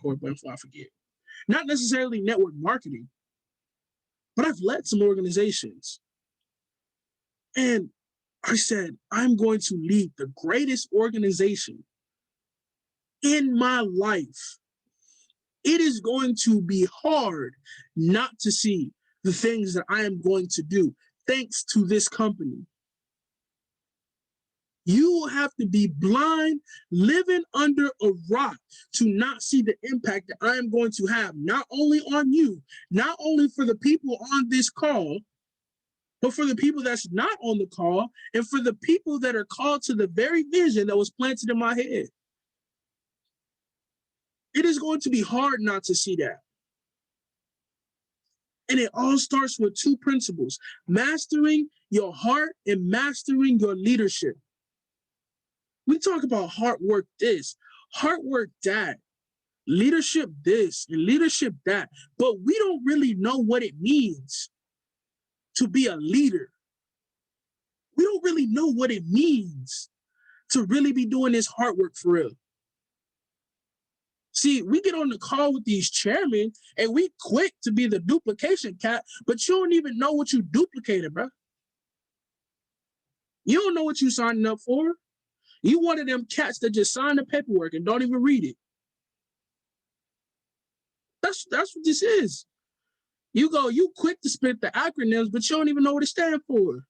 Corp before I forget. Not necessarily network marketing, but I've led some organizations. And I said, I'm going to lead the greatest organization in my life. It is going to be hard not to see the things that I am going to do thanks to this company. You will have to be blind, living under a rock to not see the impact that I am going to have, not only on you, not only for the people on this call, but for the people that's not on the call, and for the people that are called to the very vision that was planted in my head. It is going to be hard not to see that. And it all starts with two principles: mastering your heart and mastering your leadership. We talk about hard work this, hard work that, leadership this, and leadership that, but we don't really know what it means to be a leader. We don't really know what it means to really be doing this hard work for real. See, we get on the call with these chairmen and we quick to be the duplication cat, but you don't even know what you duplicated, bro. You don't know what you signing up for. You one of them cats that just sign the paperwork and don't even read it. That's what this is. You quick to spit the acronyms, but you don't even know what it stands for.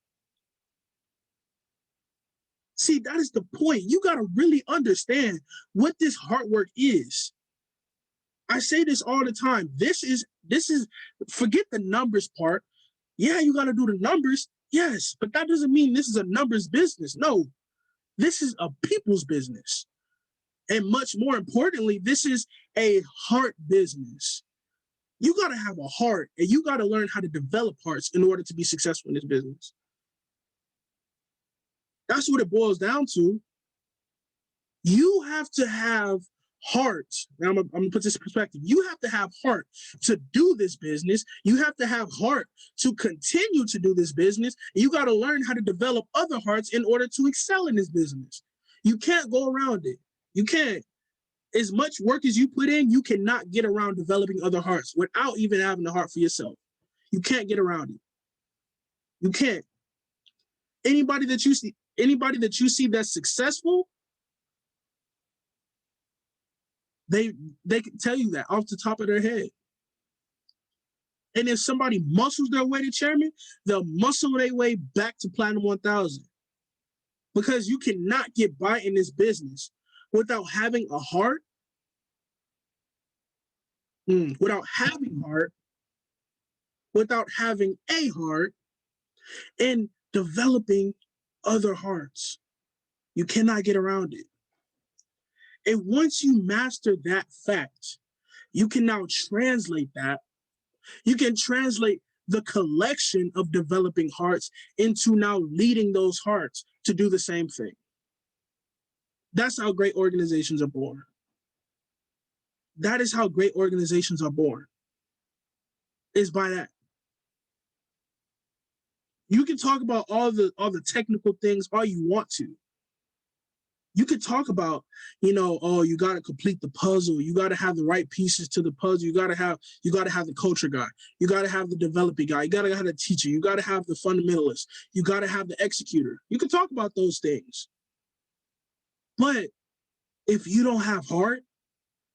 See, that is the point. You got to really understand what this hard work is. I say this all the time. This is forget the numbers part. Yeah, you got to do the numbers. Yes, but that doesn't mean this is a numbers business. No, this is a people's business. And much more importantly, this is a heart business. You got to have a heart, and you got to learn how to develop hearts in order to be successful in this business. That's what it boils down to. You have to have heart. Now I'm gonna put this in perspective. You have to have heart to do this business. You have to have heart to continue to do this business. You got to learn how to develop other hearts in order to excel in this business. You can't go around it. You can't. As much work as you put in, you cannot get around developing other hearts without even having a heart for yourself. You can't get around it. You can't. Anybody that you see that's successful, they can tell you that off the top of their head. And if somebody muscles their way to chairman, they'll muscle their way back to Platinum 1000. Because you cannot get by in this business without having a heart, without having heart, without having a heart, and developing other hearts. You cannot get around it. And once you master that fact, you can now translate that. You can translate the collection of developing hearts into now leading those hearts to do the same thing. That's how great organizations are born. That is how great organizations are born, is by that. You can talk about all the technical things all you want to. You could talk about, oh, you got to complete the puzzle. You got to have the right pieces to the puzzle. You got to have the culture guy. You got to have the developing guy. You got to have the teacher. You got to have the fundamentalist. You got to have the executor. You can talk about those things. But if you don't have heart,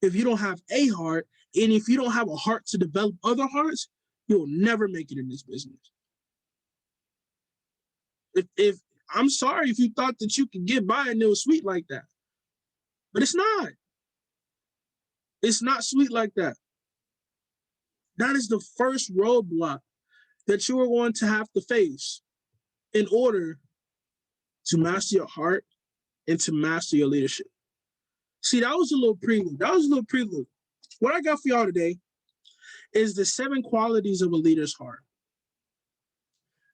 if you don't have a heart, and if you don't have a heart to develop other hearts, you'll never make it in this business. If I'm sorry if you thought that you could get by and it was sweet like that. But it's not. It's not sweet like that. That is the first roadblock that you are going to have to face in order to master your heart and to master your leadership. See, that was a little prelude. What I got for y'all today is the 7 qualities of a leader's heart.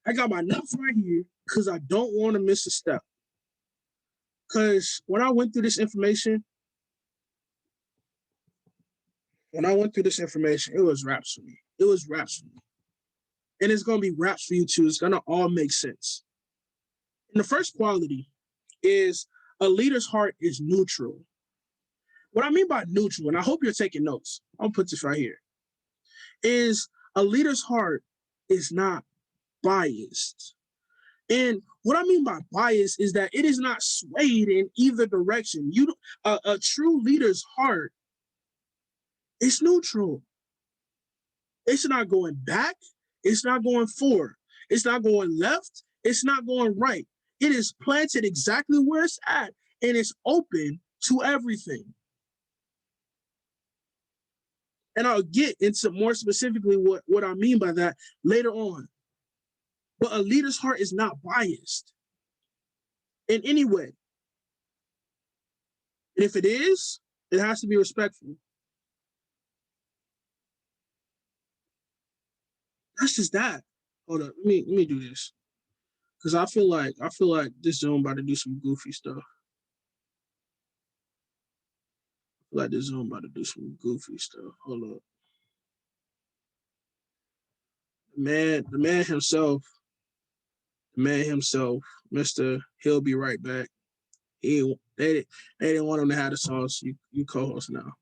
I got my notes right here because I don't want to miss a step. Because when I went through this information, it was raps for me. And it's going to be raps for you too. It's going to all make sense. And the first quality is a leader's heart is neutral. What I mean by neutral, and I hope you're taking notes, I'll put this right here, is a leader's heart is not biased. And what I mean by bias is that it is not swayed in either direction. A true leader's heart is neutral. It's not going back. It's not going forward. It's not going left. It's not going right. It is planted exactly where it's at, and it's open to everything. And I'll get into more specifically what I mean by that later on. But a leader's heart is not biased in any way. And if it is, it has to be respectful. That's just that. Hold up, let me do this. Cause I feel like this Zoom about to do some goofy stuff. I feel like this Zoom about to do some goofy stuff. Hold up. The man himself, Mr. He'll Be Right Back. They didn't want him to have the song, so you co-host now.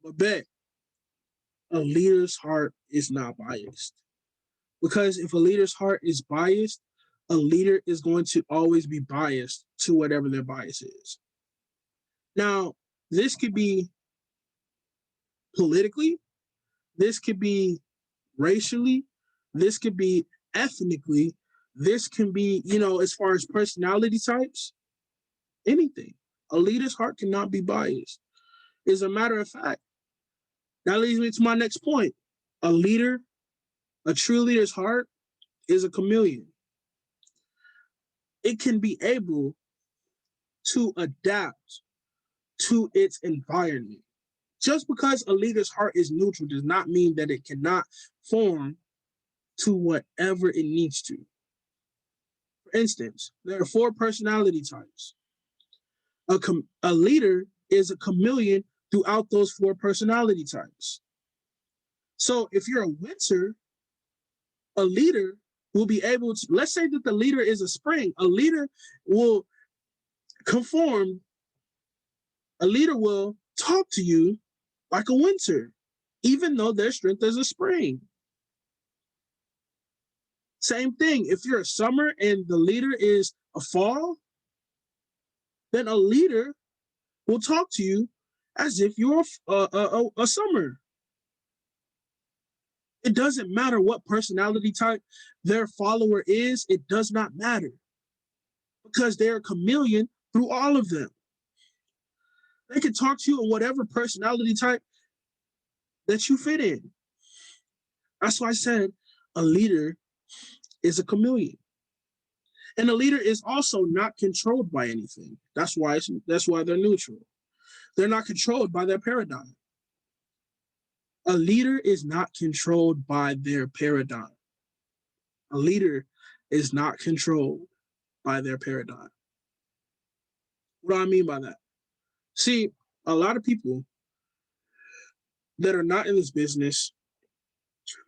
But bet a leader's heart is not biased. Because if a leader's heart is biased, a leader is going to always be biased to whatever their bias is. Now, this could be politically, this could be racially, this could be ethnically, this can be, as far as personality types, anything. A leader's heart cannot be biased. As a matter of fact, that leads me to my next point. A true leader's heart is a chameleon. It can be able to adapt to its environment. Just because a leader's heart is neutral does not mean that it cannot form to whatever it needs to. For instance, there are 4 personality types. A leader is a chameleon throughout those 4 personality types. So if you're a winter, a leader will be able to, let's say that the leader is a spring, a leader will conform, a leader will talk to you like a winter, even though their strength is a spring. Same thing, if you're a summer and the leader is a fall, then a leader will talk to you as if you're a summer. It doesn't matter what personality type their follower is, it does not matter. Because they're a chameleon through all of them. They can talk to you in whatever personality type that you fit in. That's why I said a leader is a chameleon. And a leader is also not controlled by anything. That's why they're neutral. They're not controlled by their paradigm. A leader is not controlled by their paradigm. A leader is not controlled by their paradigm. What do I mean by that? See, a lot of people that are not in this business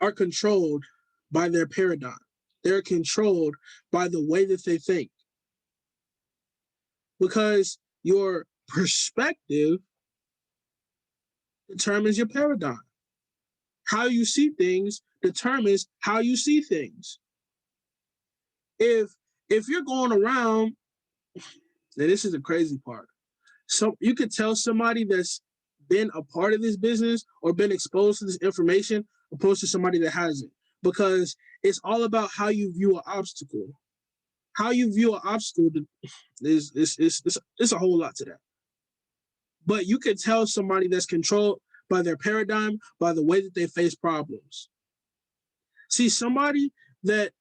are controlled by their paradigm. They're controlled by the way that they think. Because your perspective determines your paradigm. How you see things determines how you see things. If you're going around, and this is the crazy part, so you could tell somebody that's been a part of this business or been exposed to this information opposed to somebody that hasn't, because it's all about how you view an obstacle. How you view an obstacle is a whole lot to that. But you could tell somebody that's controlled by their paradigm, by the way that they face problems. See, somebody that,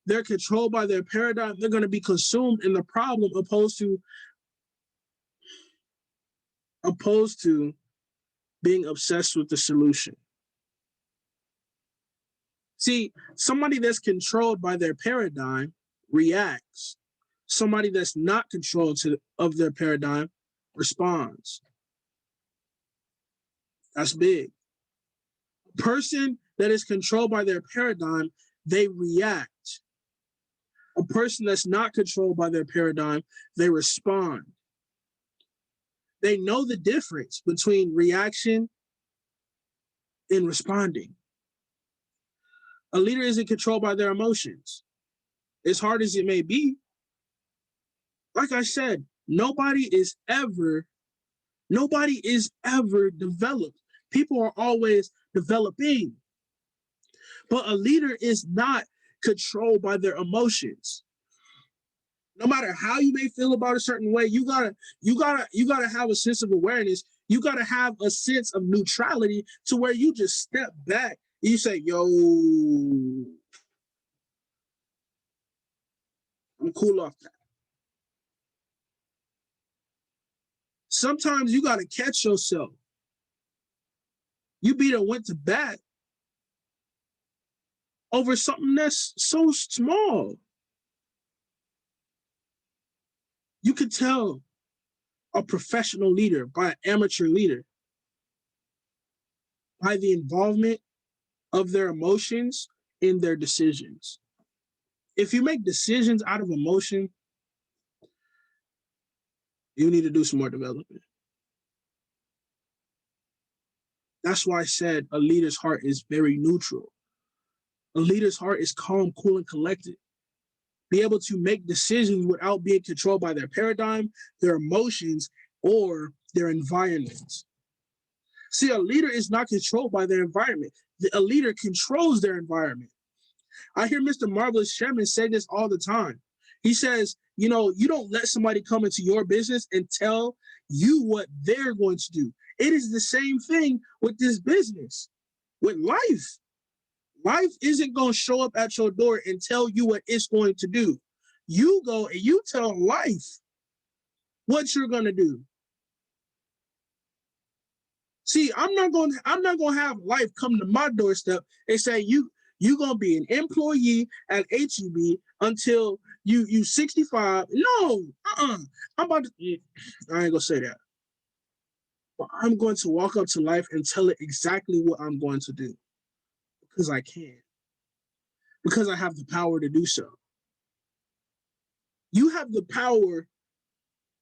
they're controlled by their paradigm, they're going to be consumed in the problem opposed to being obsessed with the solution. See, somebody that's controlled by their paradigm reacts. Somebody that's not controlled of their paradigm responds. That's big. A person that is controlled by their paradigm, they react. A person that's not controlled by their paradigm, they respond. They know the difference between reaction and responding. A leader isn't controlled by their emotions. As hard as it may be, like I said, nobody is ever developed. People are always developing. But a leader is not controlled by their emotions. No matter how you may feel about a certain way, you gotta have a sense of awareness. You gotta have a sense of neutrality to where you just step back and you say, yo, I'm cool off that. Sometimes you gotta catch yourself. You beat and went to bat over something that's so small. You could tell a professional leader by an amateur leader by the involvement of their emotions in their decisions. If you make decisions out of emotion, you need to do some more development. That's why I said a leader's heart is very neutral. A leader's heart is calm, cool, and collected. Be able to make decisions without being controlled by their paradigm, their emotions, or their environment. See, a leader is not controlled by their environment. A leader controls their environment. I hear Mr. Marvelous Sherman say this all the time. He says, you know, you don't let somebody come into your business and tell you what they're going to do. It is the same thing with this business, with life. Life isn't going to show up at your door and tell you what it's going to do. You go and you tell life what you're going to do. See, I'm not going to have life come to my doorstep and say you're going to be an employee at HEB until you 65. No, I'm about to, I ain't going to say that. But I'm going to walk up to life and tell it exactly what I'm going to do. Because I can. Because I have the power to do so. You have the power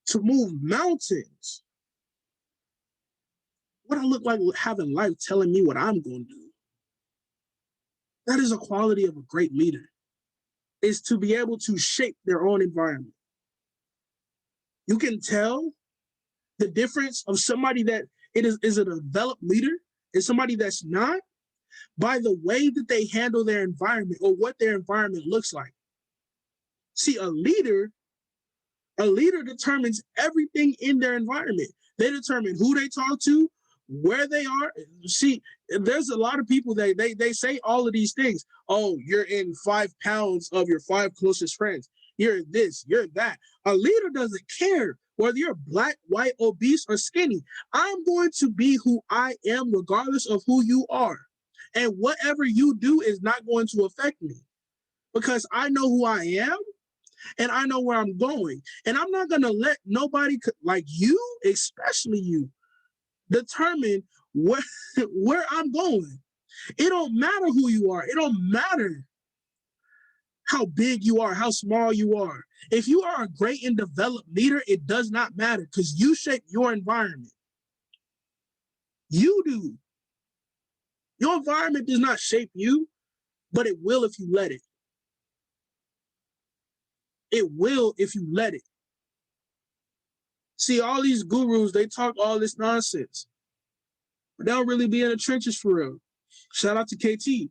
to move mountains. What I look like having life telling me what I'm going to do. That is a quality of a great leader, is to be able to shape their own environment. You can tell the difference of somebody that is a developed leader and somebody that's not by the way that they handle their environment or what their environment looks like. See, a leader determines everything in their environment. They determine who they talk to, where they are. See, there's a lot of people that they say all of these things. Oh, you're in 5 pounds of your 5 closest friends. You're this, you're that. A leader doesn't care whether you're black, white, obese, or skinny. I'm going to be who I am regardless of who you are. And whatever you do is not going to affect me because I know who I am and I know where I'm going. And I'm not going to let nobody like you, especially you, determine where I'm going. It don't matter who you are. It don't matter how big you are, how small you are. If you are a great and developed leader, it does not matter because you shape your environment. You do. Your environment does not shape you, but it will if you let it. It will if you let it. See, all these gurus, they talk all this nonsense. But they don't really be in the trenches for real. Shout out to KT. They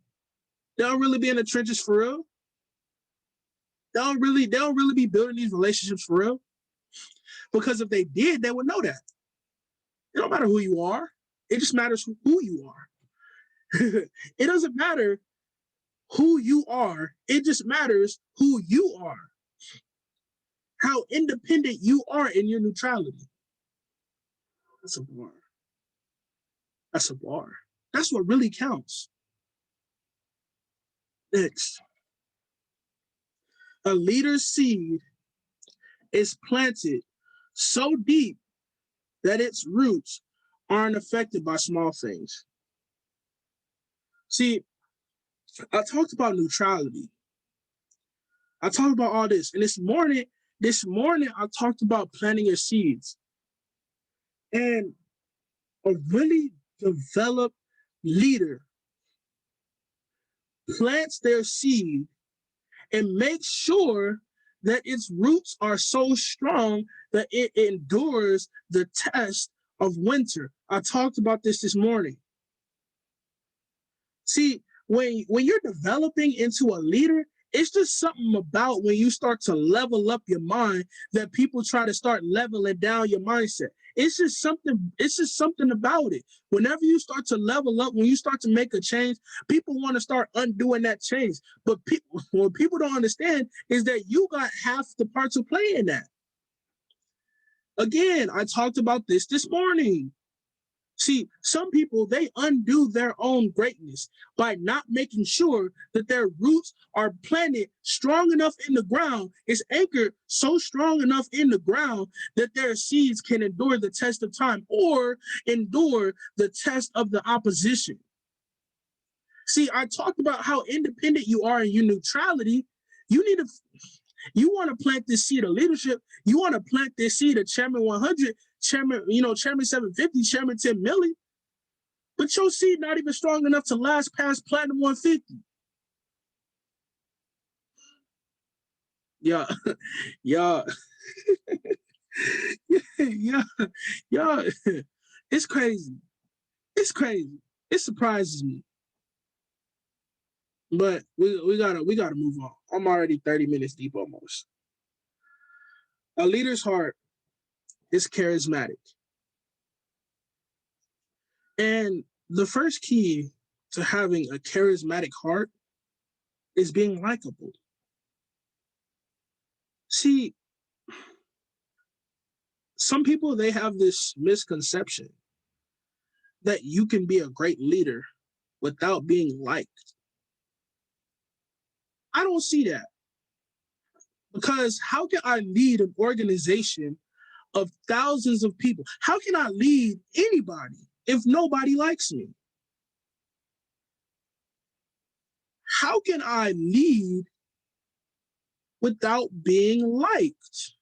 don't really be in the trenches for real. They don't really be building these relationships for real. Because if they did, they would know that. It don't matter who you are. It just matters who you are. It doesn't matter who you are. It just matters who you are. How independent you are in your neutrality. That's a bar. That's a bar. That's what really counts. Next. A leader's seed is planted so deep that its roots aren't affected by small things. See, I talked about neutrality. I talked about all this. And this morning I talked about planting your seeds. And a really developed leader plants their seed and makes sure that its roots are so strong that it endures the test of winter. I talked about this morning. See, when you're developing into a leader, it's just something about when you start to level up your mind that people try to start leveling down your mindset. It's just something about it. Whenever you start to level up, when you start to make a change, people want to start undoing that change. But people, what people don't understand is that you got half the part to play in that. Again, I talked about this morning. See, some people, they undo their own greatness by not making sure that their roots are planted strong enough in the ground, is anchored so strong enough in the ground that their seeds can endure the test of time or endure the test of the opposition. See, I talked about how independent you are in your neutrality. You need to you want to plant this seed of leadership. You want to plant this seed of Chairman 100, Chairman, Chairman 750, Chairman 10 million. But your seed not even strong enough to last past Platinum 150. Yeah, yeah, yeah, yeah. It's crazy. It's crazy. It surprises me. But we gotta move on. I'm already 30 minutes deep almost. A leader's heart is charismatic. And the first key to having a charismatic heart is being likable. See, some people, they have this misconception that you can be a great leader without being liked. I don't see that, because how can I lead an organization of thousands of people? How can I lead anybody if nobody likes me? How can I lead without being liked?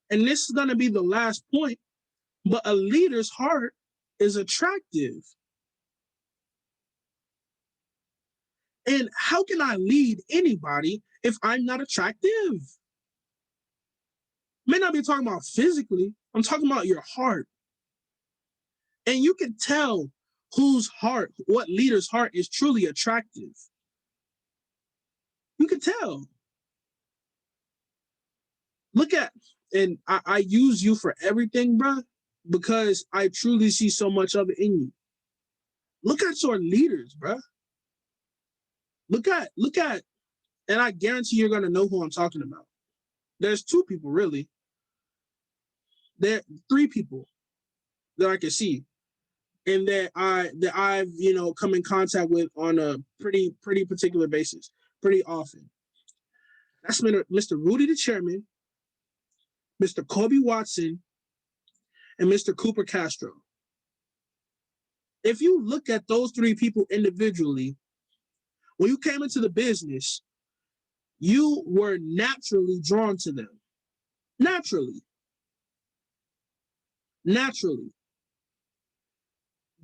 And this is going to be the last point, but a leader's heart is attractive. And how can I lead anybody if I'm not attractive? May not be talking about physically, I'm talking about your heart. And you can tell what leader's heart is truly attractive. You can tell. Look at, and I use you for everything, bro, because I truly see so much of it in you. Look at your leaders, bro. Look at, and I guarantee you're gonna know who I'm talking about. There's two people, really. There are three people that I can see, and that I've come in contact with on a pretty particular basis, pretty often. That's Mr. Rudy the Chairman, Mr. Kobe Watson, and Mr. Cooper Castro. If you look at those three people individually, when you came into the business, you were naturally drawn to them. Naturally. Naturally.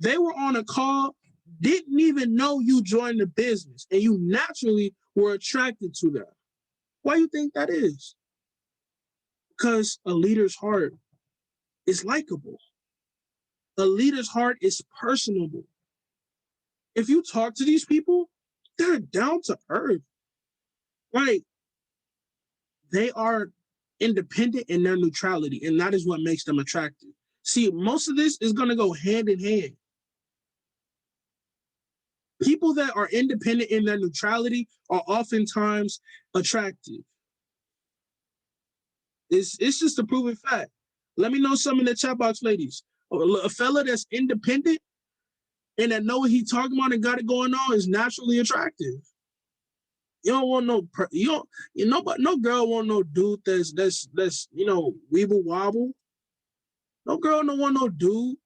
They were on a call, didn't even know you joined the business, and you naturally were attracted to them. Why do you think that is? Because a leader's heart is likable. A leader's heart is personable. If you talk to these people, they're down to earth. Like, they are independent in their neutrality, and that is what makes them attractive. See, most of this is going to go hand in hand. People that are independent in their neutrality are oftentimes attractive. It's just a proven fact. Let me know some in the chat box, ladies. A fella that's independent and that know what he talking about and got it going on is naturally attractive. You don't want no girl want no dude that's weeble wobble. No girl don't want no dude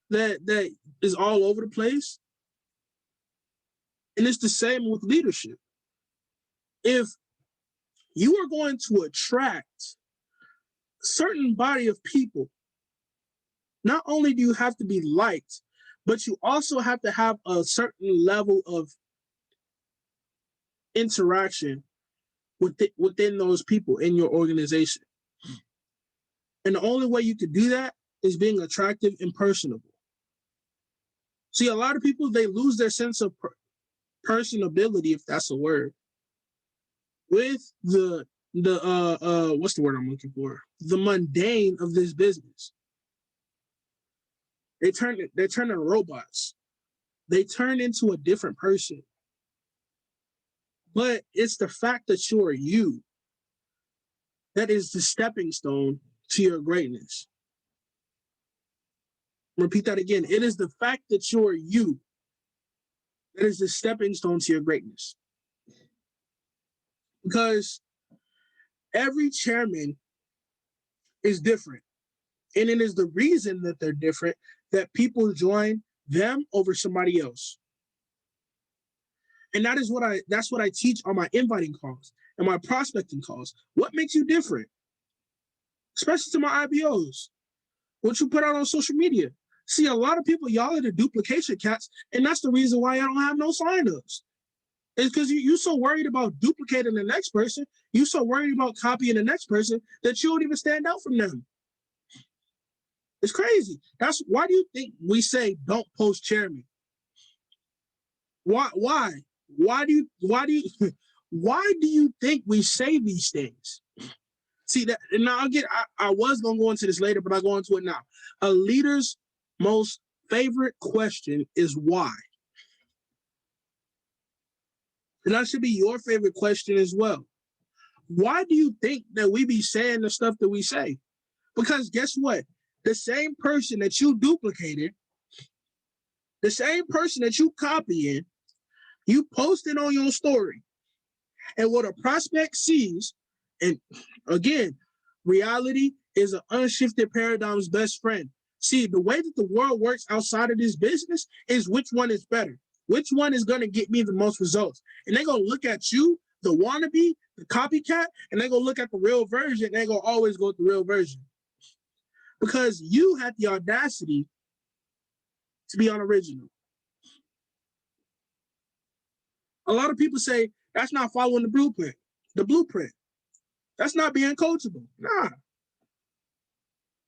that is all over the place. And it's the same with leadership. If you are going to attract a certain body of people not only do you have to be liked, but you also have to have a certain level of interaction within those people in your organization. And the only way you could do that is being attractive and personable. See, a lot of people, they lose their sense of personability, if that's a word, with the what's the word I'm looking for? The mundane of this business. They turn into robots. They turn into a different person. But it's the fact that you're you that is the stepping stone to your greatness. Repeat that again. It is the fact that you're you that is the stepping stone to your greatness. Because every chairman is different. And it is the reason that they're different that people join them over somebody else. And that's what I teach on my inviting calls and my prospecting calls. What makes you different? Especially to my IBOs. What you put out on social media. See, a lot of people, y'all are the duplication cats, and that's the reason why I don't have no signups. It's because you're so worried about duplicating the next person, you're so worried about copying the next person that you don't even stand out from them. It's crazy. That's why do you think we say don't post chairman? Why? Why do you think we say these things? See that, and now I was gonna go into this later, but I'll go into it now. A leader's most favorite question is why. And that should be your favorite question as well. Why do you think that we be saying the stuff that we say? Because guess what? The same person that you duplicated, the same person that you copying, you posted on your story. And what a prospect sees, and again, reality is an unshifted paradigm's best friend. See, the way that the world works outside of this business is which one is better. Which one is going to get me the most results? And they're going to look at you, the wannabe, the copycat, and they're going to look at the real version, and they're going to always go with the real version. Because you had the audacity to be unoriginal. A lot of people say, that's not following the blueprint. The blueprint. That's not being coachable. Nah.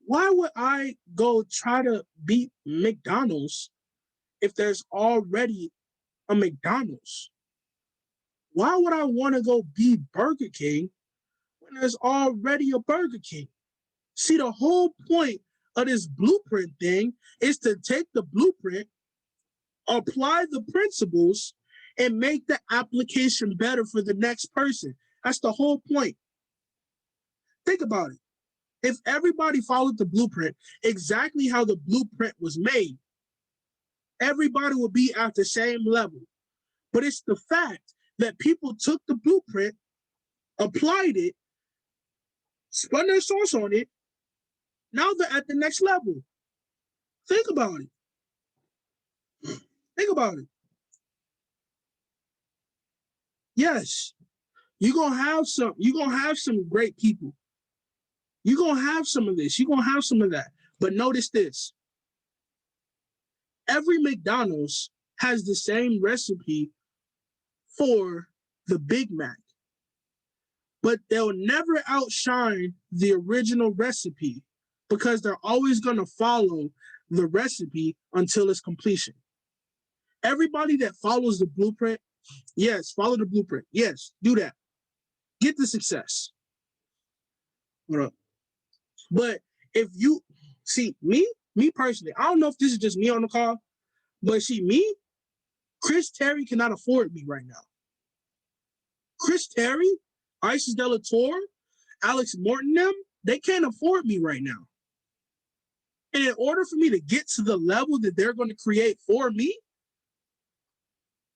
Why would I go try to beat McDonald's if there's already a McDonald's? Why would I want to go beat Burger King when there's already a Burger King? See, the whole point of this blueprint thing is to take the blueprint, apply the principles, and make the application better for the next person. That's the whole point. Think about it. If everybody followed the blueprint exactly how the blueprint was made, everybody would be at the same level. But it's the fact that people took the blueprint, applied it, spun their sauce on it. Now they're at the next level. Think about it. Think about it. Yes, you're gonna have some great people. You're gonna have some of this, you're gonna have some of that. But notice this. Every McDonald's has the same recipe for the Big Mac, but they'll never outshine the original recipe because they're always gonna follow the recipe until its completion. Everybody that follows the blueprint, yes, follow the blueprint. Yes, do that. Get the success. But if you see me personally, I don't know if this is just me on the call, but see me, Chris Terry cannot afford me right now. Chris Terry, Isis De La Torre, Alex Morton, they can't afford me right now. And in order for me to get to the level that they're going to create for me,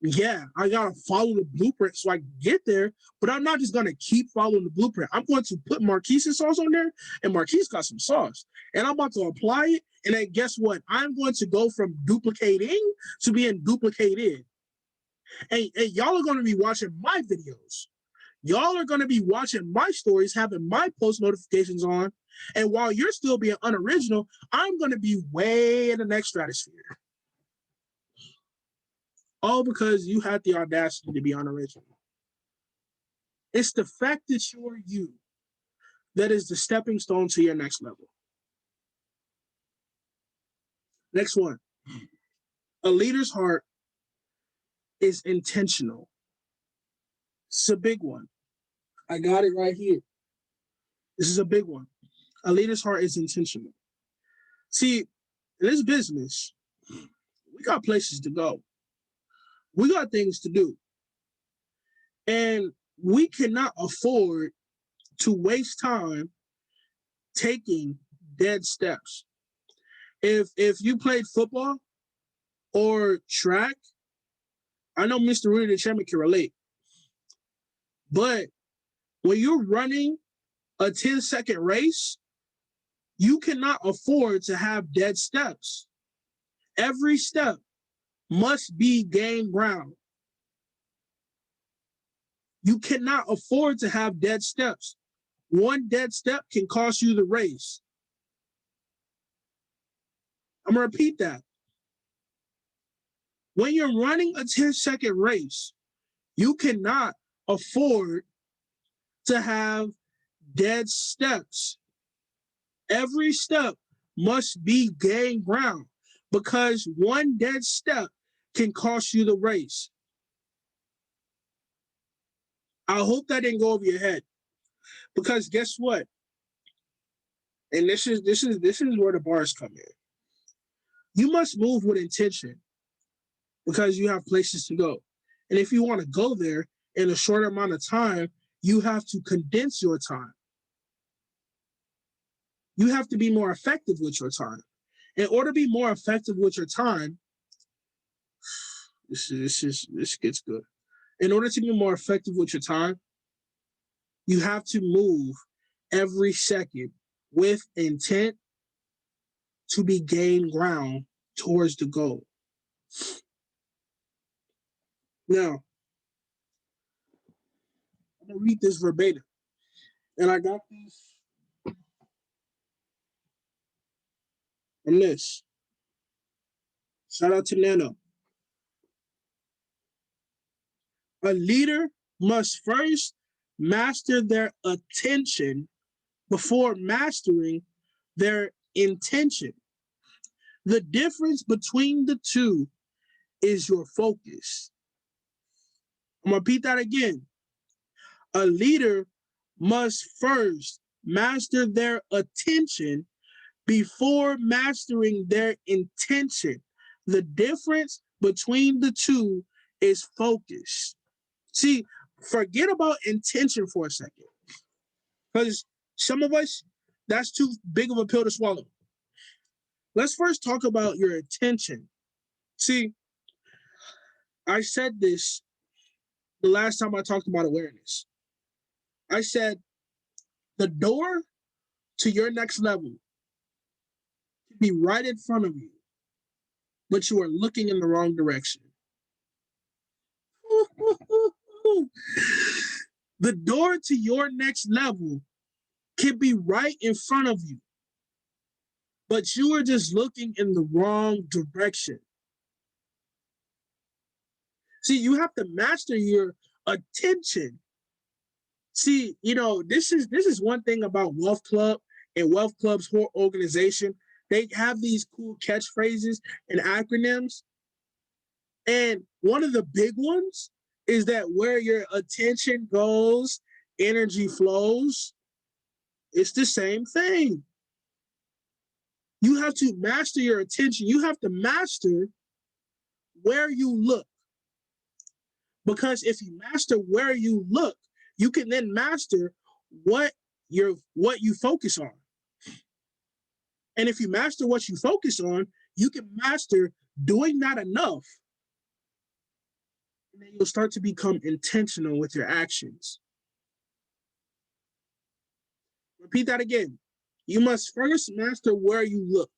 yeah, I gotta follow the blueprint so I can get there, but I'm not just gonna keep following the blueprint. I'm going to put Marquise's sauce on there, and Marquise got some sauce, and I'm about to apply it, and then guess what? I'm going to go from duplicating to being duplicated. And y'all are gonna be watching my videos. Y'all are gonna be watching my stories, having my post notifications on, And while you're still being unoriginal, I'm going to be way in the next stratosphere. All because you had the audacity to be unoriginal. It's the fact that you're you that is the stepping stone to your next level. Next one. A leader's heart is intentional. It's a big one. I got it right here. This is a big one. A leader's heart is intentional. See, in this business, we got places to go. We got things to do. And we cannot afford to waste time taking dead steps. If you played football or track, I know Mr. Rudy the Chairman can relate. But when you're running a 10-second race, you cannot afford to have dead steps. Every step must be gained ground. You cannot afford to have dead steps. One dead step can cost you the race. I'm going to repeat that. When you're running a 10-second race, you cannot afford to have dead steps. Every step must be gained ground because one dead step can cost you the race. I hope that didn't go over your head, because guess what? And this is where the bars come in. You must move with intention because you have places to go. And if you want to go there in a short amount of time, you have to condense your time. You have to be more effective with your time. In order to be more effective with your time, this gets good. In order to be more effective with your time, you have to move every second with intent to be gained ground towards the goal. Now, I'm going to read this verbatim. And I got this from this. Shout out to Nano. A leader must first master their attention before mastering their intention. The difference between the two is your focus. I'm going to repeat that again. A leader must first master their attention before mastering their intention. The difference between the two is focus. See, forget about intention for a second, because some of us, that's too big of a pill to swallow. Let's first talk about your intention. See, I said this the last time I talked about awareness. I said the door to your next level can be right in front of you, but you are looking in the wrong direction. The door to your next level can be right in front of you, but you are just looking in the wrong direction. See, you have to master your attention. See, this is one thing about Wealth Club and Wealth Club's whole organization. They have these cool catchphrases and acronyms. And one of the big ones is that where your attention goes, energy flows. It's the same thing. You have to master your attention. You have to master where you look. Because if you master where you look, you can then master what you focus on. And if you master what you focus on, you can master doing that enough. And then you'll start to become intentional with your actions. Repeat that again. You must first master where you look.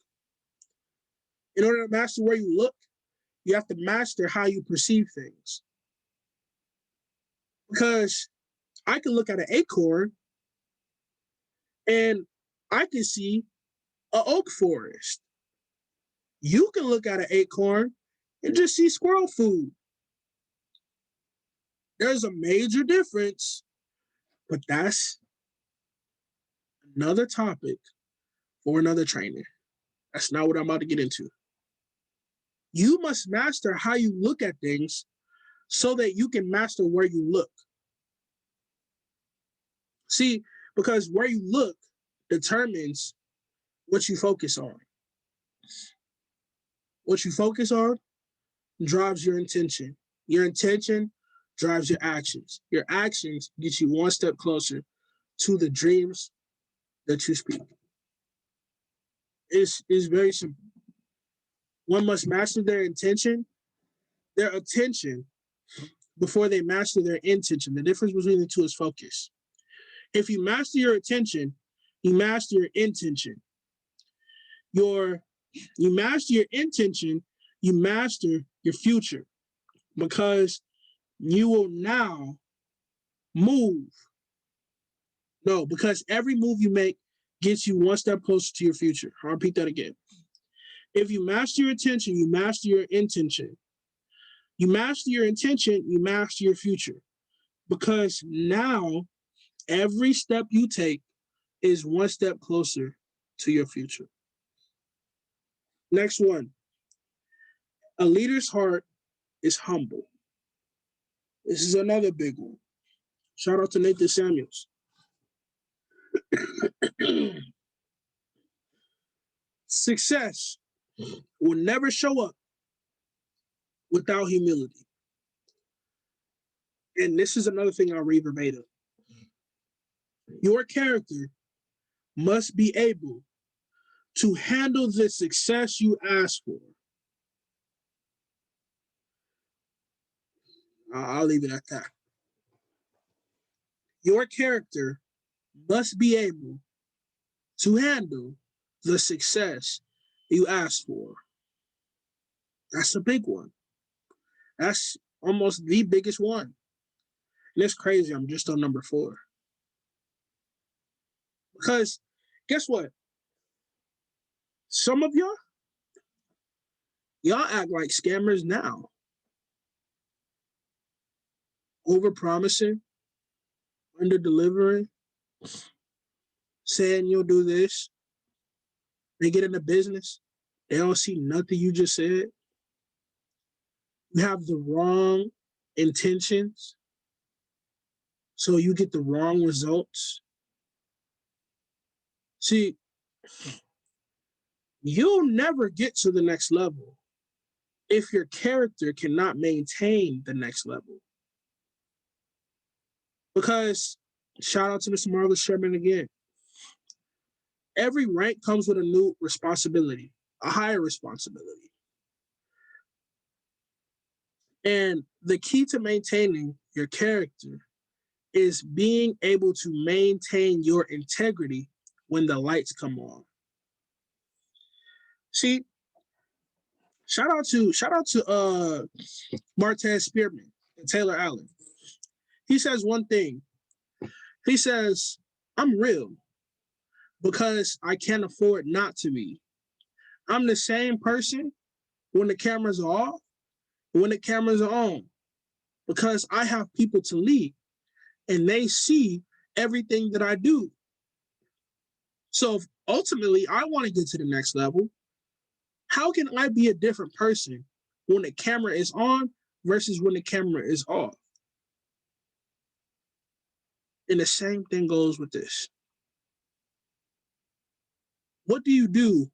In order to master where you look, you have to master how you perceive things. Because I can look at an acorn and I can see an oak forest. You can look at an acorn and just see squirrel food. There's a major difference, but that's another topic for another trainer. That's not what I'm about to get into. You must master how you look at things so that you can master where you look. See, because where you look determines what you focus on. What you focus on drives your intention. Your intention drives your actions. Your actions get you one step closer to the dreams that you speak. It's very simple. One must master their attention, before they master their intention. The difference between the two is focus. If you master your attention, you master your intention. You master your intention, you master your future, because you will now move. No, because every move you make gets you one step closer to your future. I'll repeat that again. If you master your attention, you master your intention. You master your intention, you master your future. Because now every step you take is one step closer to your future. Next one. A leader's heart is humble. This is another big one. Shout out to Nathan Samuels. Success will never show up without humility. And this is another thing I'll read verbatim. Your character must be able to handle the success you ask for. I'll leave it at that. Your character must be able to handle the success you ask for. That's a big one. That's almost the biggest one. And it's crazy, I'm just on number 4. Because guess what? Some of y'all act like scammers now. Over-promising, under-delivering, saying you'll do this. They get into business. They don't see nothing you just said. You have the wrong intentions, so you get the wrong results. See, you'll never get to the next level if your character cannot maintain the next level. Because, shout out to Mr. Marcus Sherman again, every rank comes with a new responsibility, a higher responsibility. And the key to maintaining your character is being able to maintain your integrity when the lights come on. See, shout out to Martez Spearman and Taylor Allen. He says one thing. He says, I'm real because I can't afford not to be. I'm the same person when the cameras are off, when the cameras are on, because I have people to lead and they see everything that I do. So if ultimately I want to get to the next level, how can I be a different person when the camera is on versus when the camera is off? And the same thing goes with this. What do you do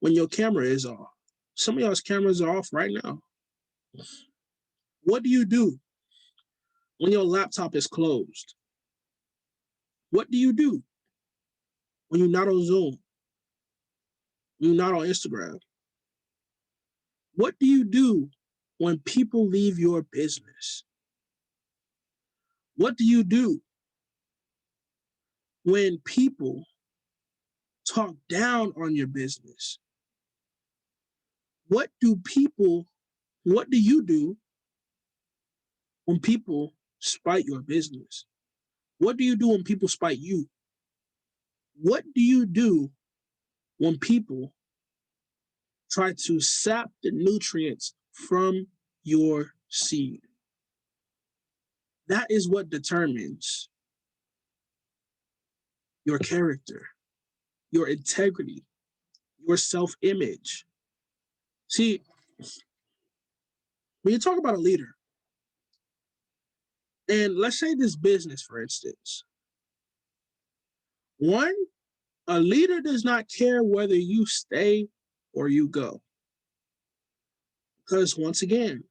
when your camera is off? Some of y'all's cameras are off right now. What do you do when your laptop is closed? What do you do when you're not on Zoom? When you're not on Instagram? What do you do when people leave your business? What do you do when people talk down on your business? What do you do when people spite your business? What do you do when people spite you? What do you do when people try to sap the nutrients from your seed? That is what determines your character, your integrity, your self-image. See, when you talk about a leader, and let's say this business, for instance, one, a leader does not care whether you stay or you go. Because once again,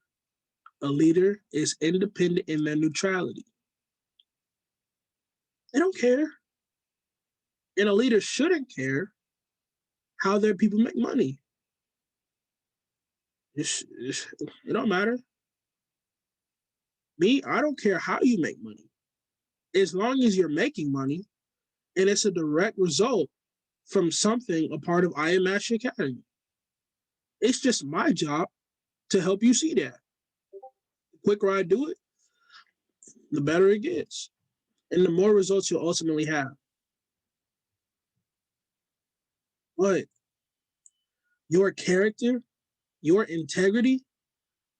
a leader is independent in their neutrality. They don't care. And a leader shouldn't care how their people make money. It don't matter. Me, I don't care how you make money. As long as you're making money and it's a direct result from something a part of I Am Master Academy. It's just my job to help you see that. The quicker I do it, the better it gets. And the more results you'll ultimately have. But your character, your integrity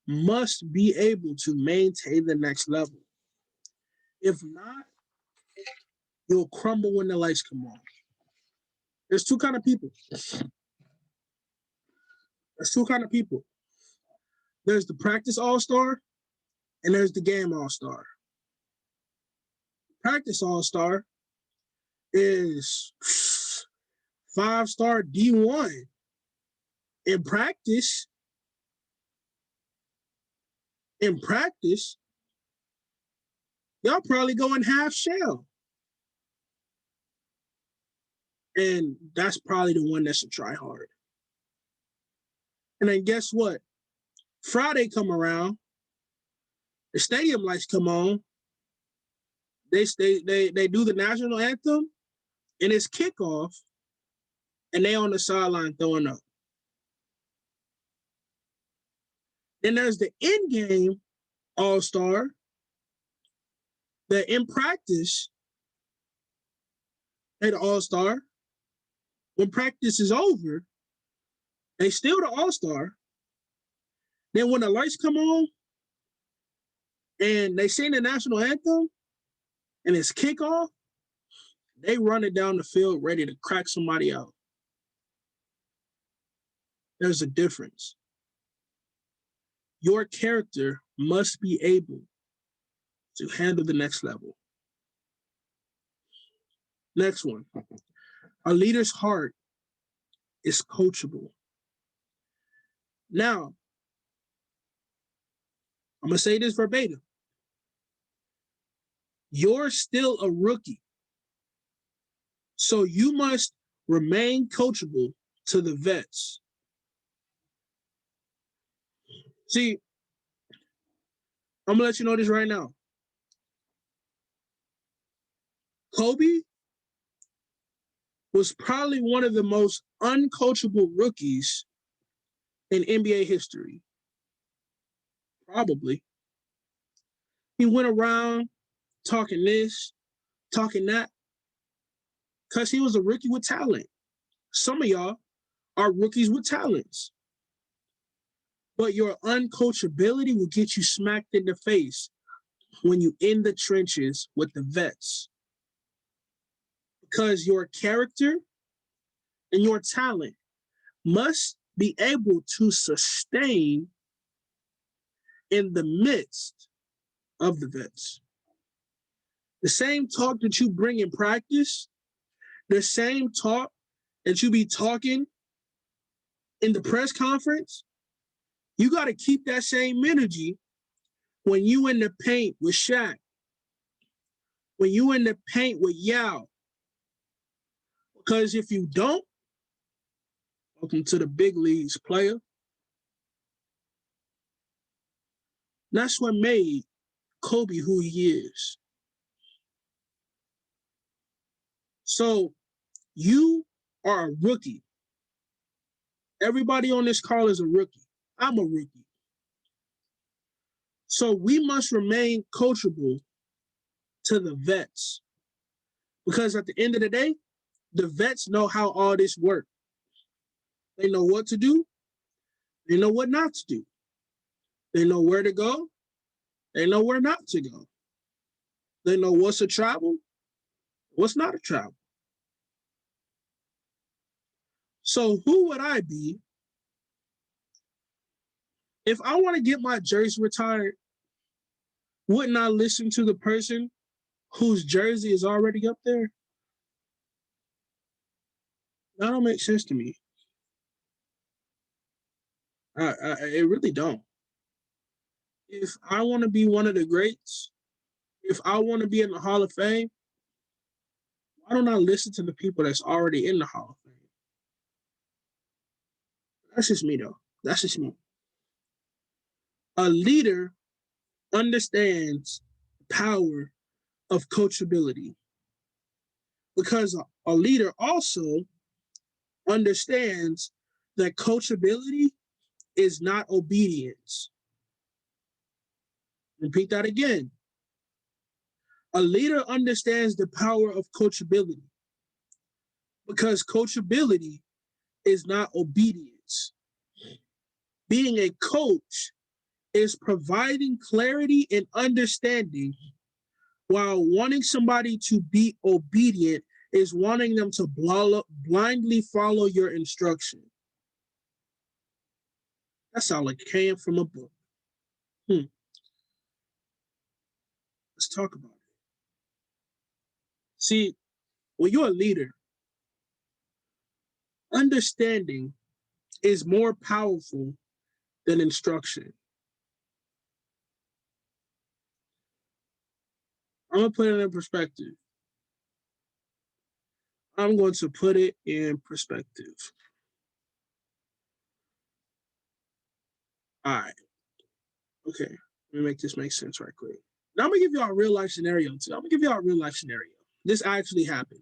must be able to maintain the next level. If not, you'll crumble when the lights come on. There's two kind of people. There's two kind of people. There's the practice all-star and there's the game all-star. Practice all-star is 5-star D1. In practice, y'all probably go in half shell. And that's probably the one that's a try hard. And then guess what? Friday come around, the stadium lights come on, they do the national anthem, and it's kickoff, and they on the sideline throwing up. Then there's the in-game all-star that in practice, they're the all-star. When practice is over, they still the all-star. Then when the lights come on and they sing the national anthem and it's kickoff, they run it down the field ready to crack somebody out. There's a difference. Your character must be able to handle the next level. Next one. A leader's heart is coachable. Now, I'm going to say this verbatim. You're still a rookie. So you must remain coachable to the vets. See, I'm going to let you know this right now. Kobe was probably one of the most uncoachable rookies in NBA history. Probably. He went around talking this, talking that, because he was a rookie with talent. Some of y'all are rookies with talents. But your uncoachability will get you smacked in the face when you in the trenches with the vets. Because your character and your talent must be able to sustain in the midst of the vets. The same talk that you bring in practice, the same talk that you be talking in the press conference, you got to keep that same energy when you in the paint with Shaq, when you in the paint with Yao. Because if you don't, welcome to the big leagues, player. That's what made Kobe who he is. So you are a rookie. Everybody on this call is a rookie. I'm a rookie. So we must remain coachable to the vets. Because at the end of the day, The vets know how all this works. They know what to do. They know what not to do. They know where to go. They know where not to go. They know what's a travel, what's not a travel. So who would I be if I want to get my jersey retired? Wouldn't I listen to the person whose jersey is already up there? That don't make sense to me. It really don't. If I want to be one of the greats, if I want to be in the Hall of Fame, why don't I listen to the people that's already in the Hall of Fame? That's just me, though. That's just me. A leader understands the power of coachability because a leader also understands that coachability is not obedience. Repeat that again. A leader understands the power of coachability because coachability is not obedience. Being a coach is providing clarity and understanding, while wanting somebody to be obedient is wanting them to blindly follow your instruction. That sounds like it came from a book. Let's talk about it. See, when you're a leader, understanding is more powerful than instruction. I'm going to put it in perspective. I'm going to put it in perspective. All right. Okay. Let me make this make sense right quick. Now I'm going to give y'all a real life scenario too. I'm going to give y'all a real life scenario. This actually happened.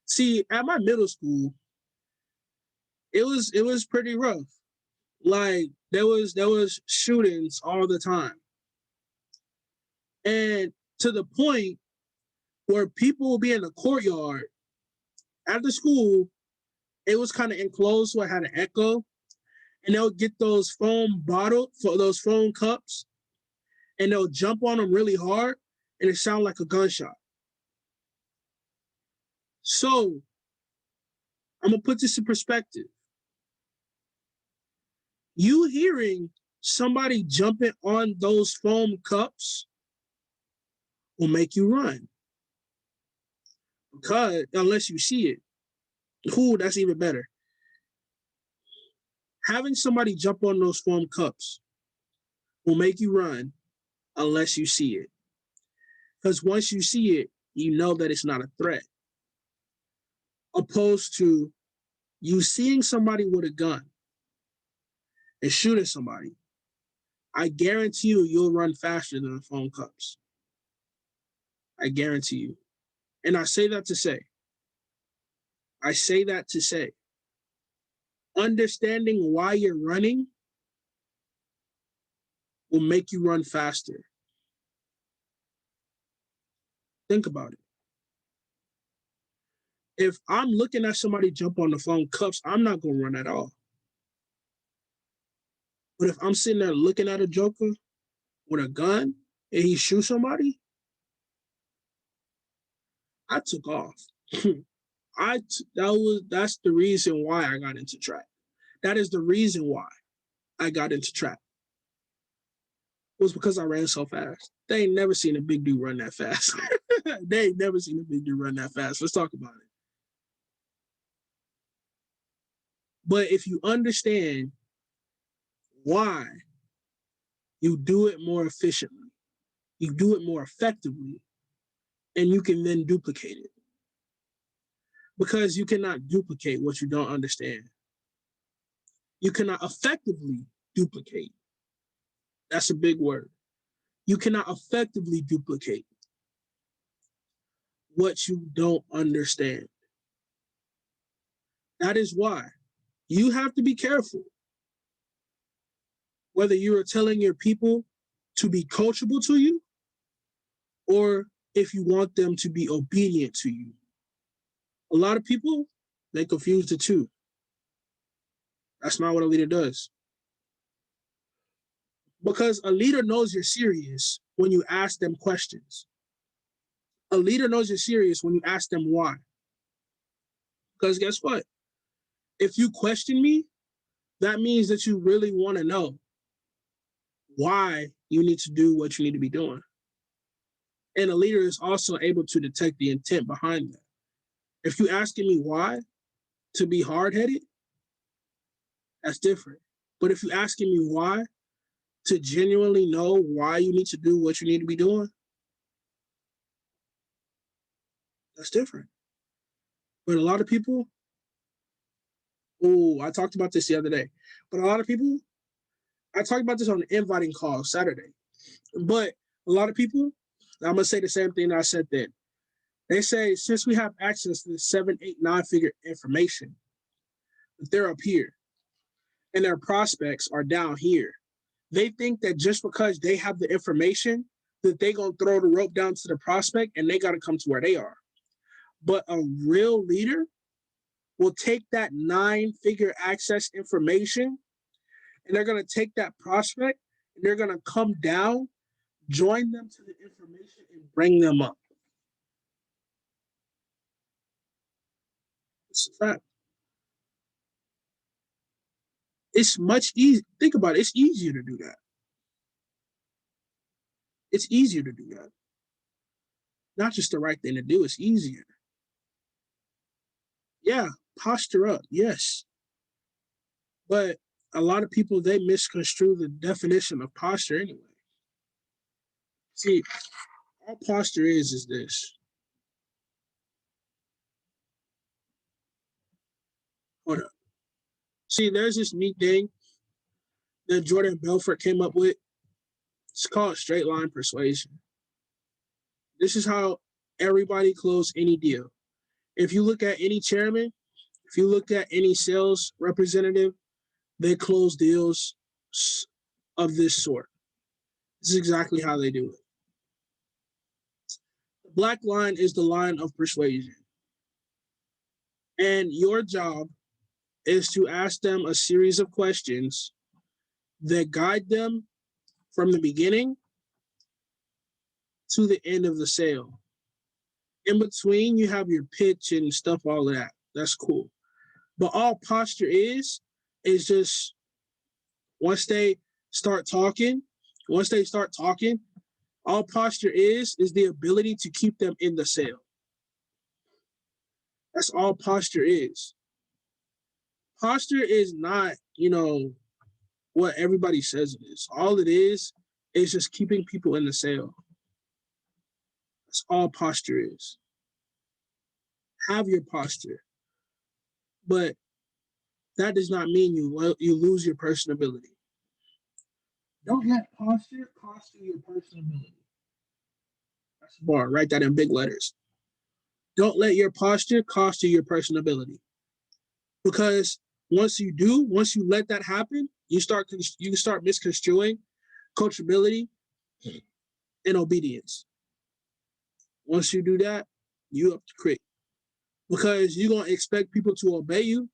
See, at my middle school, it was pretty rough. Like there was shootings all the time. And to the point where people would be in the courtyard at the school, it was kind of enclosed, so it had an echo. And they'll get those foam cups, and they'll jump on them really hard, and it sounds like a gunshot. So I'm gonna put this in perspective. You hearing somebody jumping on those foam cups will make you run. Because unless you see it. Ooh, that's even better. Having somebody jump on those foam cups will make you run unless you see it. Because once you see it, you know that it's not a threat. Opposed to you seeing somebody with a gun and shooting somebody, I guarantee you'll run faster than the foam cups. I guarantee you. And I say that to say, understanding why you're running will make you run faster. Think about it. If I'm looking at somebody jump on the foam cups, I'm not going to run at all. But if I'm sitting there looking at a joker with a gun and he shoots somebody, I took off. That's the reason why I got into track. That is the reason why I got into track. It was because I ran so fast. They ain't never seen a big dude run that fast. They ain't never seen a big dude run that fast. Let's talk about it. But if you understand why, you do it more efficiently, you do it more effectively, and you can then duplicate it. Because you cannot duplicate what you don't understand. You cannot effectively duplicate. That's a big word. You cannot effectively duplicate what you don't understand. That is why you have to be careful whether you are telling your people to be coachable to you or if you want them to be obedient to you. A lot of people, they confuse the two. That's not what a leader does. Because a leader knows you're serious when you ask them questions. A leader knows you're serious when you ask them why. Because guess what? If you question me, that means that you really want to know why you need to do what you need to be doing. And a leader is also able to detect the intent behind that. If you're asking me why to be hard headed, that's different. But if you're asking me why to genuinely know why you need to do what you need to be doing, that's different. But a lot of people, oh, I talked about this the other day, but a lot of people, I talked about this on the inviting call Saturday, but a lot of people, I'm going to say the same thing that I said then. They say, since we have access to the 7, 8, 9-figure information, that they're up here and their prospects are down here. They think that just because they have the information, that they going to throw the rope down to the prospect and they got to come to where they are. But a real leader will take that 9-figure access information and they're going to take that prospect and they're going to come down, join them to the information and bring them up. It's a fact. It's much easier. Think about it. It's easier to do that. It's easier to do that. Not just the right thing to do. It's easier. Yeah, posture up. Yes. But a lot of people, they misconstrue the definition of posture anyway. See, all posture is this. Hold up. See, there's this neat thing that Jordan Belfort came up with. It's called straight line persuasion. This is how everybody closes any deal. If you look at any chairman, if you look at any sales representative, they close deals of this sort. This is exactly how they do it. The black line is the line of persuasion. And your job is to ask them a series of questions that guide them from the beginning to the end of the sale. In between, you have your pitch and stuff, all of that. That's cool. But all posture is just once they start talking, all posture is the ability to keep them in the sale. That's all posture is. Posture is not, what everybody says it is. All it is just keeping people in the sale. That's all posture is. Have your posture. But that does not mean you lose your personability. Don't let posture cost you your personability. That's the bar. Write that in big letters. Don't let your posture cost you your personability. Because once you let that happen, you start misconstruing coachability and obedience. Once you do that, you up the creek. Because you're gonna expect people to obey you,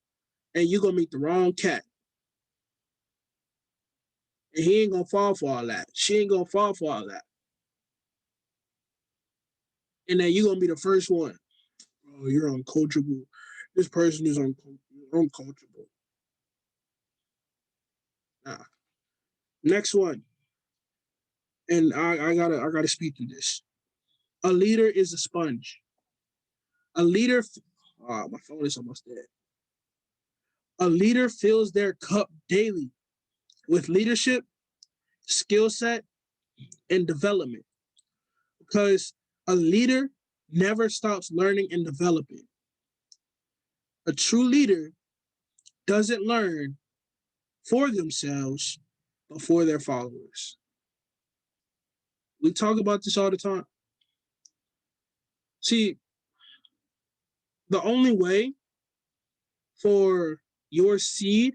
and you're gonna meet the wrong cat. And he ain't gonna fall for all that. She ain't gonna fall for all that. And then you're gonna be the first one. Oh, you're uncoachable. This person is uncoachable. Nah. Next one. And I gotta speak to this. A leader is a sponge. A leader, my phone is almost dead. A leader fills their cup daily with leadership, skill set, and development. Because a leader never stops learning and developing. A true leader doesn't learn for themselves, but for their followers. We talk about this all the time. See, the only way for your seed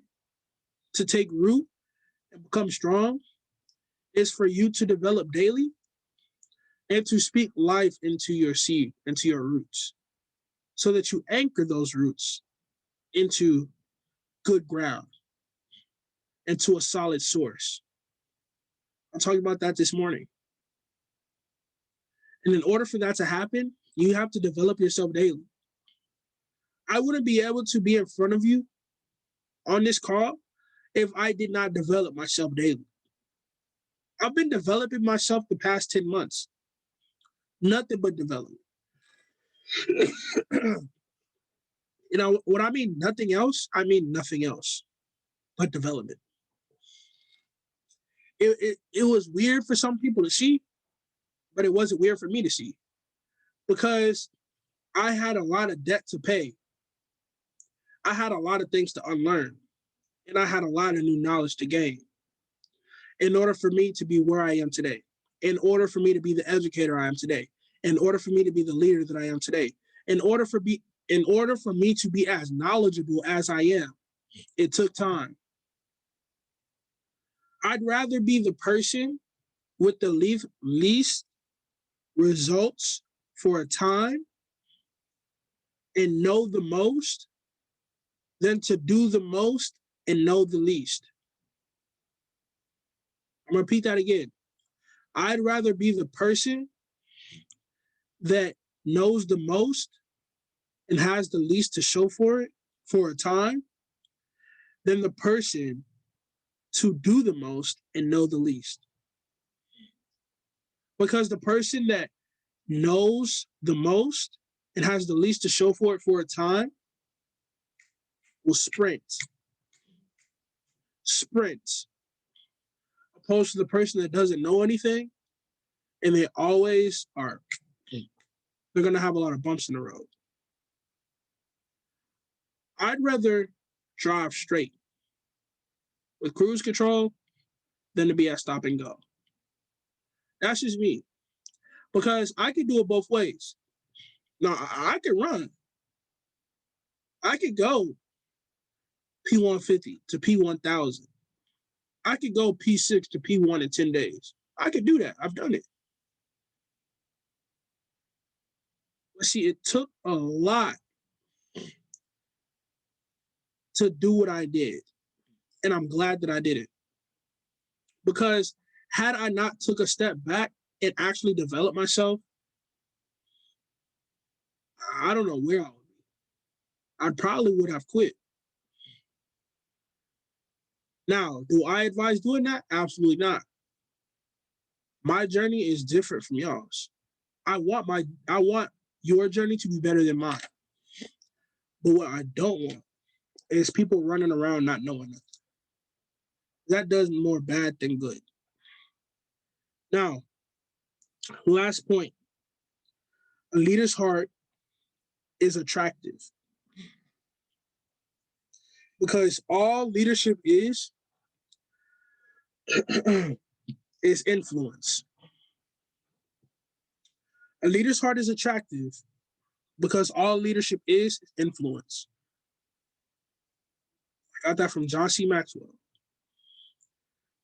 to take root and become strong is for you to develop daily and to speak life into your seed, into your roots. so that you anchor those roots into good ground, into a solid source. I'm talking about that this morning. And in order for that to happen, you have to develop yourself daily. I wouldn't be able to be in front of you on this call if I did not develop myself daily. I've been developing myself the past 10 months. Nothing but development. You know, what I mean nothing else, I mean nothing else but development. It was weird for some people to see, but it wasn't weird for me to see because I had a lot of debt to pay. I had a lot of things to unlearn, and I had a lot of new knowledge to gain in order for me to be where I am today, in order for me to be the educator I am today, in order for me to be the leader that I am today, in order for me to be as knowledgeable as I am. It took time. I'd rather be the person with the least results for a time and know the most than to do the most and know the least. I'm gonna repeat that again. I'd rather be the person that knows the most and has the least to show for it for a time than the person to do the most and know the least. Because the person that knows the most and has the least to show for it for a time will sprint, opposed to the person that doesn't know anything and they always are, they're going to have a lot of bumps in the road. I'd rather drive straight with cruise control than to be at stop and go. That's just me. Because I could do it both ways. Now, I could run. I could go P150 to P1000. I could go P6 to P1 in 10 days. I could do that. I've done it. But see, it took a lot to do what I did. And I'm glad that I did it. Because had I not took a step back and actually developed myself, I don't know where I would be. I probably would have quit. Now, do I advise doing that? Absolutely not. My journey is different from y'all's. I want your journey to be better than mine. But what I don't want is people running around not knowing nothing. That does more bad than good. Now, last point. A leader's heart is attractive. Because all leadership is influence. A leader's heart is attractive because all leadership is influence. I got that from John C. Maxwell.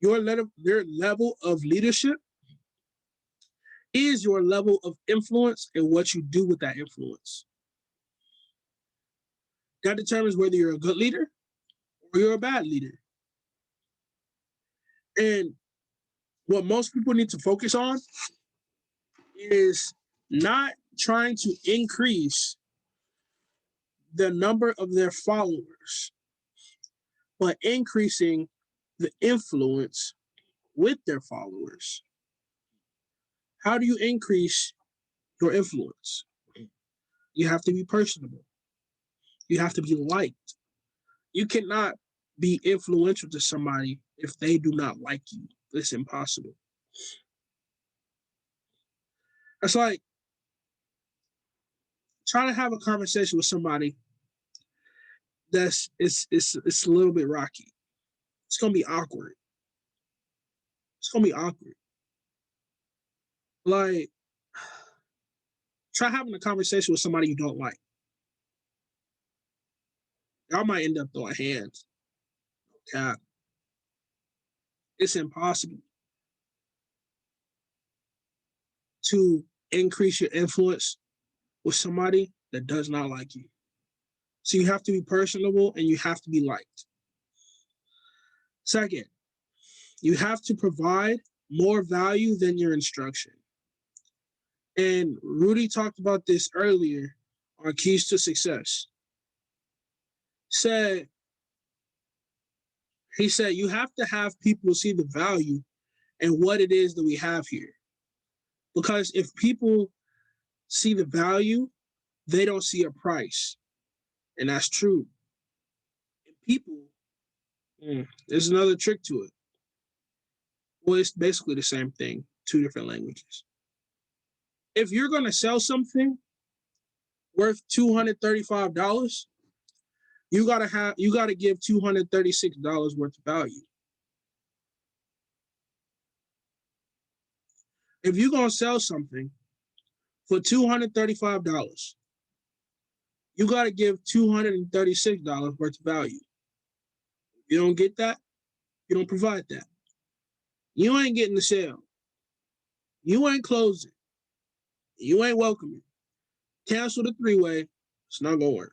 Your level of leadership is your level of influence and what you do with that influence. That determines whether you're a good leader or you're a bad leader. And what most people need to focus on is not trying to increase the number of their followers, but increasing the influence with their followers. How do you increase your influence? You have to be personable. You have to be liked. You cannot be influential to somebody if they do not like you. It's impossible. It's like trying to have a conversation with somebody that's it's a little bit rocky. It's gonna be awkward. It's gonna be awkward. Like try having a conversation with somebody you don't like. Y'all might end up throwing hands. Yeah. It's impossible to increase your influence with somebody that does not like you. So you have to be personable and you have to be liked. Second, you have to provide more value than your instruction. And Rudy talked about this earlier on Keys to Success. He said you have to have people see the value in what it is that we have here. Because if people see the value, they don't see a price. And that's true. And people, there's another trick to it. Well, it's basically the same thing, two different languages. If you're going to sell something worth $235, you gotta give $236 worth of value. If you're gonna sell something for $235, you gotta give $236 worth of value. If you don't get that, you don't provide that. You ain't getting the sale. You ain't closing. You ain't welcoming. Cancel the three-way. It's not gonna work.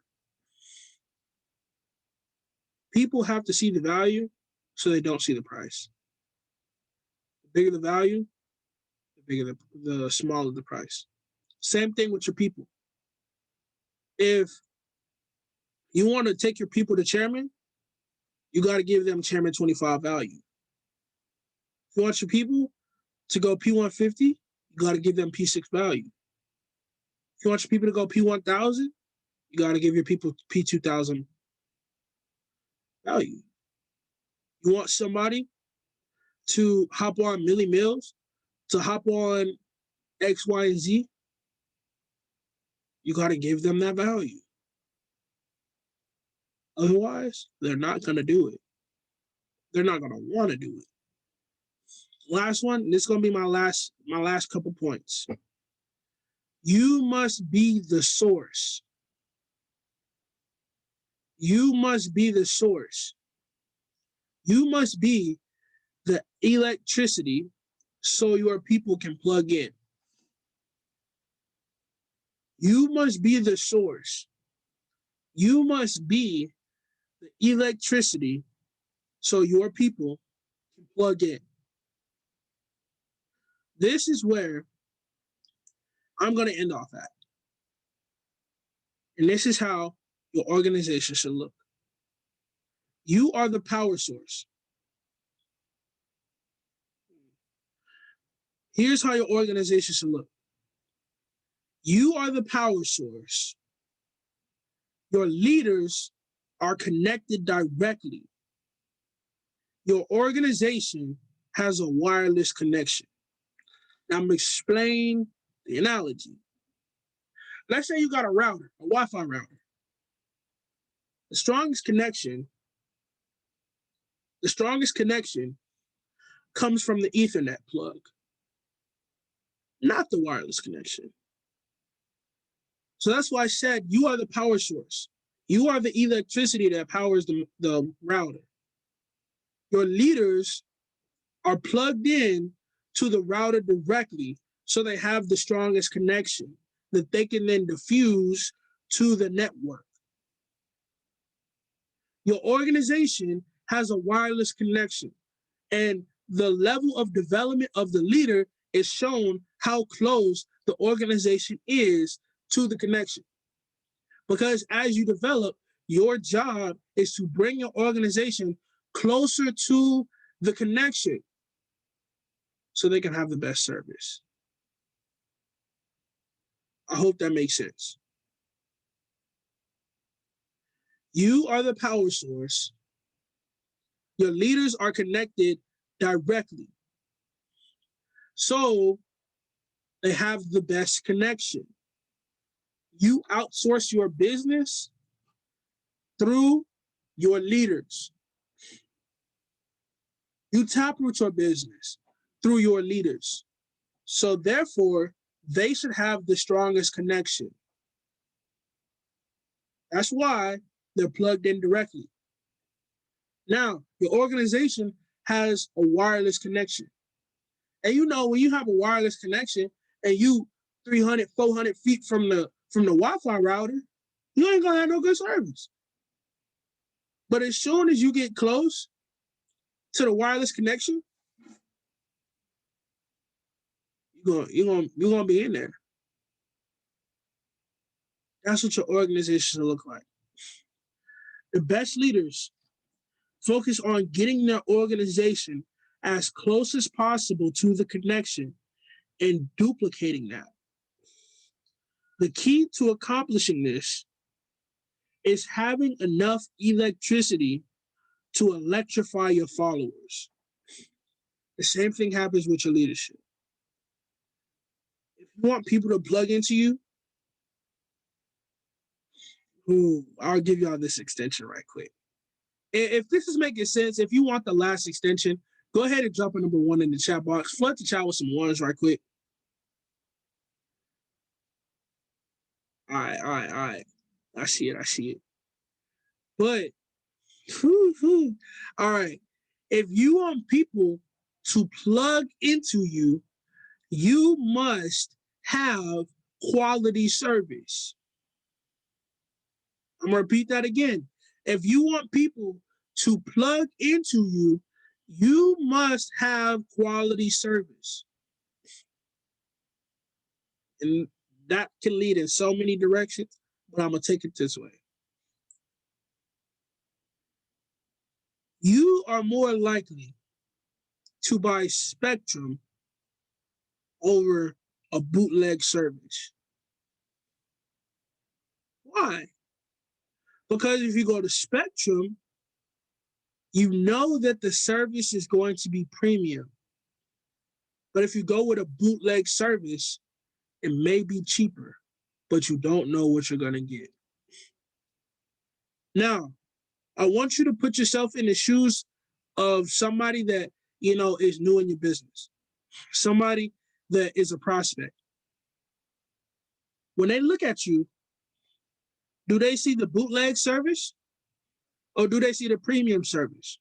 People have to see the value so they don't see the price. The bigger the value, the bigger the smaller the price. Same thing with your people. If you want to take your people to chairman, you got to give them chairman 25 value. If you want your people to go P150, you got to give them P6 value. If you want your people to go P1000, you got to give your people P2000 value. You want somebody to hop on Millie Mills, to hop on X, Y, and Z, you got to give them that value. Otherwise, they're not going to do it. They're not going to want to do it. Last one, this is going to be my last couple points. You must be the source. You must be the source. You must be the electricity so your people can plug in. You must be the source. You must be the electricity so your people can plug in. This is where I'm going to end off at. And this is how your organization should look. You are the power source. Here's how your organization should look. You are the power source. Your leaders are connected directly. Your organization has a wireless connection. Now I'm going to explain the analogy. Let's say you got a router, a Wi-Fi router. The strongest connection comes from the Ethernet plug, not the wireless connection. So that's why I said you are the power source. You are the electricity that powers the router. Your leaders are plugged in to the router directly, so they have the strongest connection that they can then diffuse to the network. Your organization has a wireless connection, and the level of development of the leader is shown how close the organization is to the connection. Because as you develop, your job is to bring your organization closer to the connection so they can have the best service. I hope that makes sense. You are the power source. Your leaders are connected directly. So they have the best connection. You outsource your business through your leaders. You taproot your business through your leaders. So therefore, they should have the strongest connection. That's why they're plugged in directly. Now, your organization has a wireless connection. And you know, when you have a wireless connection and you 300, 400 feet from the from the Wi-Fi router, you ain't gonna have no good service. But as soon as you get close to the wireless connection, you're gonna be in there. That's what your organization will look like. The best leaders focus on getting their organization as close as possible to the connection and duplicating that. The key to accomplishing this is having enough electricity to electrify your followers. The same thing happens with your leadership. If you want people to plug into you, I'll give y'all this extension right quick. If this is making sense, if you want the last extension, go ahead and drop a number 1 in the chat box. Flood the chat with some ones right quick. All right. I see it. But, all right. If you want people to plug into you, you must have quality service. I'm gonna repeat that again. If you want people to plug into you, you must have quality service. And that can lead in so many directions, but I'm gonna take it this way. You are more likely to buy Spectrum over a bootleg service. Why? Because if you go to Spectrum, you know that the service is going to be premium. But if you go with a bootleg service, it may be cheaper, but you don't know what you're going to get. Now, I want you to put yourself in the shoes of somebody that, is new in your business, somebody that is a prospect. When they look at you, do they see the bootleg service or do they see the premium service?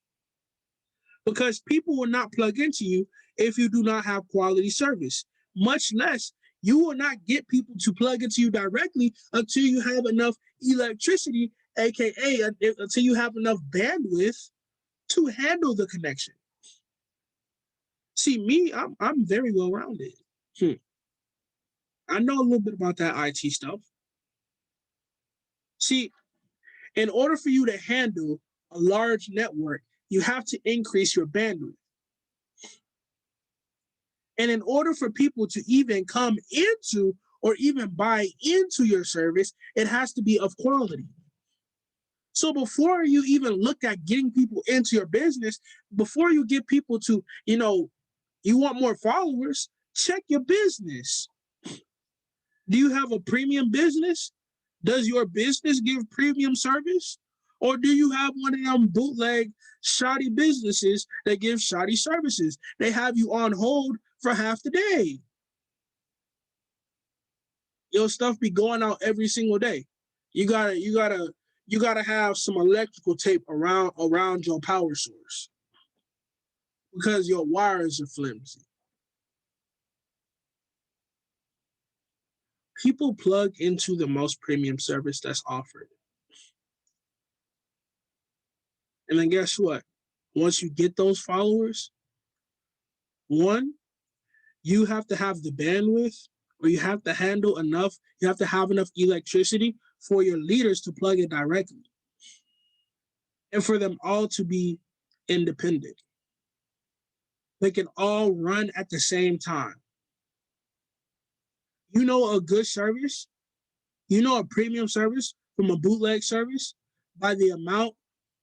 Because people will not plug into you if you do not have quality service, much less you will not get people to plug into you directly until you have enough electricity, aka until you have enough bandwidth to handle the connection. See, me, I'm very well rounded. I know a little bit about that IT stuff. See, in order for you to handle a large network, you have to increase your bandwidth. And in order for people to even come into or even buy into your service, it has to be of quality. So before you even look at getting people into your business, before you get people to, you want more followers, check your business. Do you have a premium business? Does your business give premium service? Or do you have one of them bootleg shoddy businesses that give shoddy services? They have you on hold for half the day. Your stuff be going out every single day. You gotta have some electrical tape around your power source because your wires are flimsy. People plug into the most premium service that's offered. And then guess what? Once you get those followers, one, you have to have the bandwidth or you have to handle enough, you have to have enough electricity for your leaders to plug it directly. And for them all to be independent. They can all run at the same time. You know a good service, a premium service from a bootleg service by the amount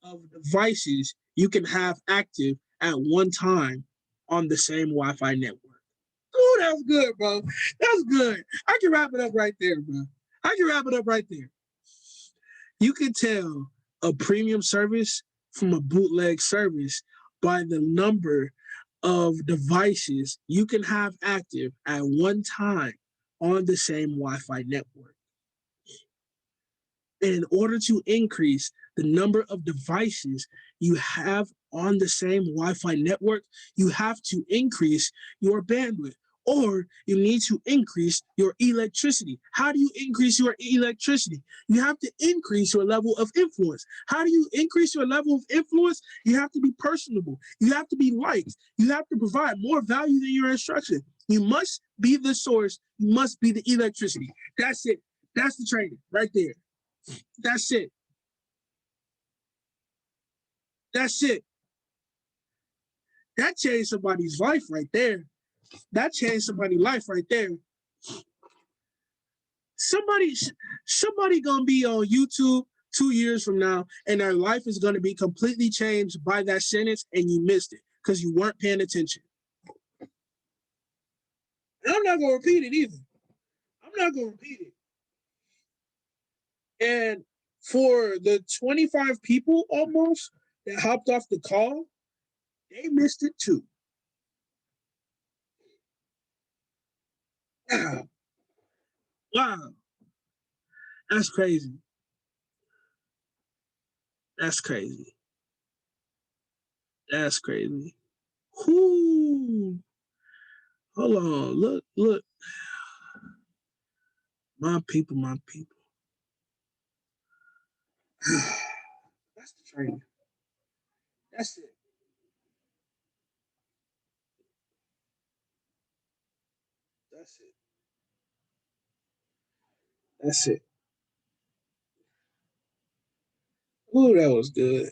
of devices you can have active at one time on the same Wi-Fi network. Oh, that's good, bro. That's good. I can wrap it up right there, bro. You can tell a premium service from a bootleg service by the number of devices you can have active at one time on the same Wi-Fi network. And in order to increase the number of devices you have on the same Wi-Fi network, you have to increase your bandwidth. or you need to increase your electricity. How do you increase your electricity? You have to increase your level of influence. How do you increase your level of influence? You have to be personable. You have to be liked. You have to provide more value than your instruction. You must be the source. You must be the electricity. That's it. That's the training right there. That's it. That's it. That changed somebody's life right there. That changed somebody's life right there. Somebody, somebody gonna be on YouTube 2 years from now, and their life is gonna be completely changed by that sentence, and you missed it because you weren't paying attention. And I'm not gonna repeat it either. I'm not gonna repeat it. And for the 25 people almost that hopped off the call, they missed it too. Wow. Wow. That's crazy. That's crazy. That's crazy. Whoo. Hold on. Look, look. My people, my people. That's the training. That's it. That's it. That's it. Ooh, that was good.